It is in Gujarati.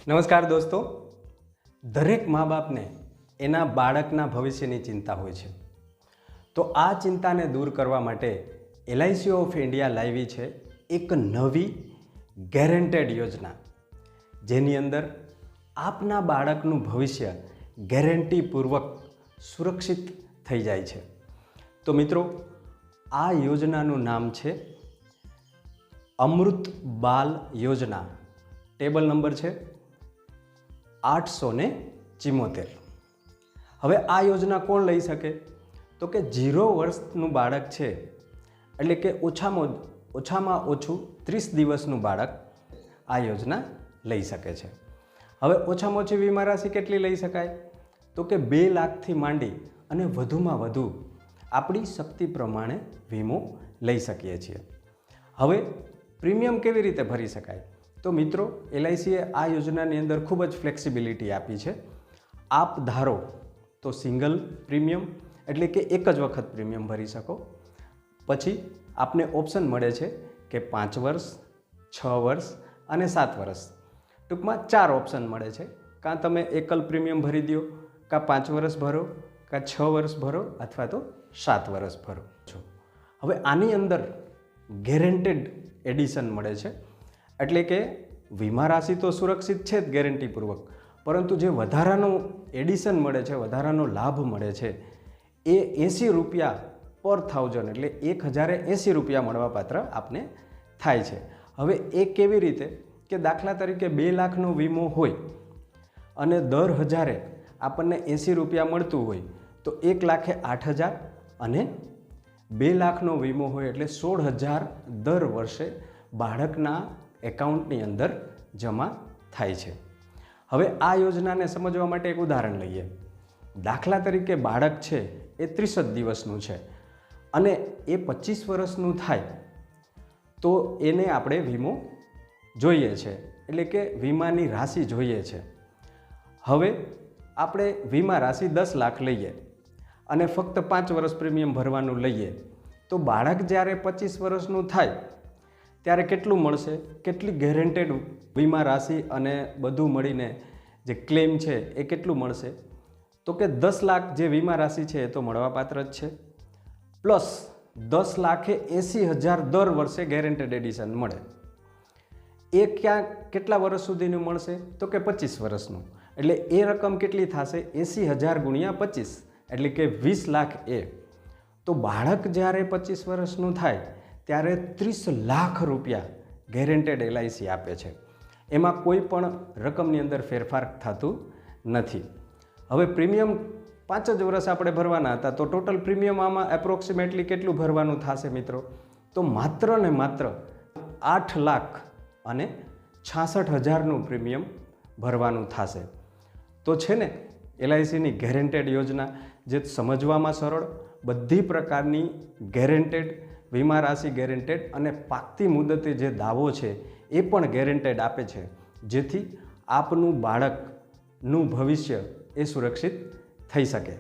નમસ્કાર દોસ્તો, દરેક મા બાપને એના બાળકના ભવિષ્યની ચિંતા હોય છે. તો આ ચિંતાને દૂર કરવા માટે LIC ઓફ ઇન્ડિયા લાવી છે એક નવી ગેરંટેડ યોજના, જેની અંદર આપના બાળકનું ભવિષ્ય ગેરંટીપૂર્વક સુરક્ષિત થઈ જાય છે. તો મિત્રો, આ યોજનાનું નામ છે અમૃત બાલ યોજના. ટેબલ નંબર છે 874. હવે આ યોજના કોણ લઈ શકે? તો કે 0 વર્ષનું બાળક છે, એટલે કે ઓછામાં ઓછું 30 દિવસનું બાળક આ યોજના લઈ શકે છે. હવે ઓછામાં ઓછી વીમા રાશિ કેટલી લઈ શકાય? તો કે 2 લાખથી માંડી અને વધુમાં વધુ આપણી શક્તિ પ્રમાણે વીમો લઈ શકીએ છીએ. હવે પ્રીમિયમ કેવી રીતે ભરી શકાય? તો મિત્રો, LICએ આ યોજનાની અંદર ખૂબ જ ફ્લેક્સિબિલિટી આપી છે. આપ ધારો તો સિંગલ પ્રીમિયમ, એટલે કે એક જ વખત પ્રીમિયમ ભરી શકો. પછી આપને ઓપ્શન મળે છે કે 5 વર્ષ, 6 વર્ષ અને 7 વર્ષ. ટૂંકમાં 4 ઓપ્શન મળે છે. કાં તમે એકલ પ્રીમિયમ ભરી દો, કાં 5 વર્ષ ભરો, કાં 6 વર્ષ ભરો, અથવા તો 7 વર્ષ ભરો છો. હવે આની અંદર ગેરંટેડ એડિશન મળે છે, એટલે કે વીમા રાશિ તો સુરક્ષિત છે જ ગેરંટીપૂર્વક, પરંતુ જે વધારાનું એડિશન મળે છે, વધારાનો લાભ મળે છે, એ 80 રૂપિયા પર 1000, એટલે 1080 રૂપિયા મળવાપાત્ર આપને થાય છે. હવે એ કેવી રીતે? કે દાખલા તરીકે 2 લાખનો વીમો હોય અને દર 1000 આપણને 80 રૂપિયા મળતું હોય, તો 1 લાખે 8000, અને 2 લાખનો વીમો હોય એટલે 16000 દર વર્ષે બાળકના એકાઉન્ટની અંદર જમા થાય છે. હવે આ યોજનાને સમજવા માટે એક ઉદાહરણ લઈએ. દાખલા તરીકે બાળક છે એ 30 દિવસનું છે અને એ 25 વર્ષનું થાય તો એને આપણે વીમો જોઈએ છે, એટલે કે વીમાની રાશિ જોઈએ છે. હવે આપણે વીમા રાશિ 10 લાખ લઈએ અને ફક્ત 5 વર્ષ પ્રીમિયમ ભરવાનું લઈએ, તો બાળક જ્યારે 25 વર્ષનું થાય ત્યારે કેટલું મળશે? કેટલી ગેરંટેડ વીમા રાશિ અને બધું મળીને જે ક્લેમ છે એ કેટલું મળશે? તો કે 10 લાખ જે વીમા રાશિ છે એ તો મળવાપાત્ર જ છે, પ્લસ 10,80,000 દર વર્ષે ગેરંટેડ એડિશન મળે. એ કેટલા વર્ષ સુધીનું મળશે? તો કે 25 વર્ષનું. એટલે એ રકમ કેટલી થશે? 80,000 ગુણ્યા 25, એટલે કે 20 લાખ. તો બાળક જ્યારે 25 વર્ષનું થાય ત્યારે 30 લાખ રૂપિયા ગેરંટેડ LIC આપે છે. એમાં કોઈ પણ રકમની અંદર ફેરફાર થતું નથી. હવે પ્રીમિયમ 5 જ વર્ષ આપણે ભરવાના હતા, તો ટોટલ પ્રીમિયમ આમાં એપ્રોક્સિમેટલી કેટલું ભરવાનું થશે મિત્રો? તો માત્ર ને માત્ર 8,66,000નું પ્રીમિયમ ભરવાનું થશે. તો છે ને LICની ગેરંટેડ યોજના, જે સમજવામાં સરળ, બધી પ્રકારની ગેરંટેડ વીમા રાશિ ગેરંટેડ અને પાકતી મુદતે જે દાવો છે એ પણ ગેરંટેડ આપે છે, જેથી આપનું બાળકનું ભવિષ્ય એ સુરક્ષિત થઈ શકે.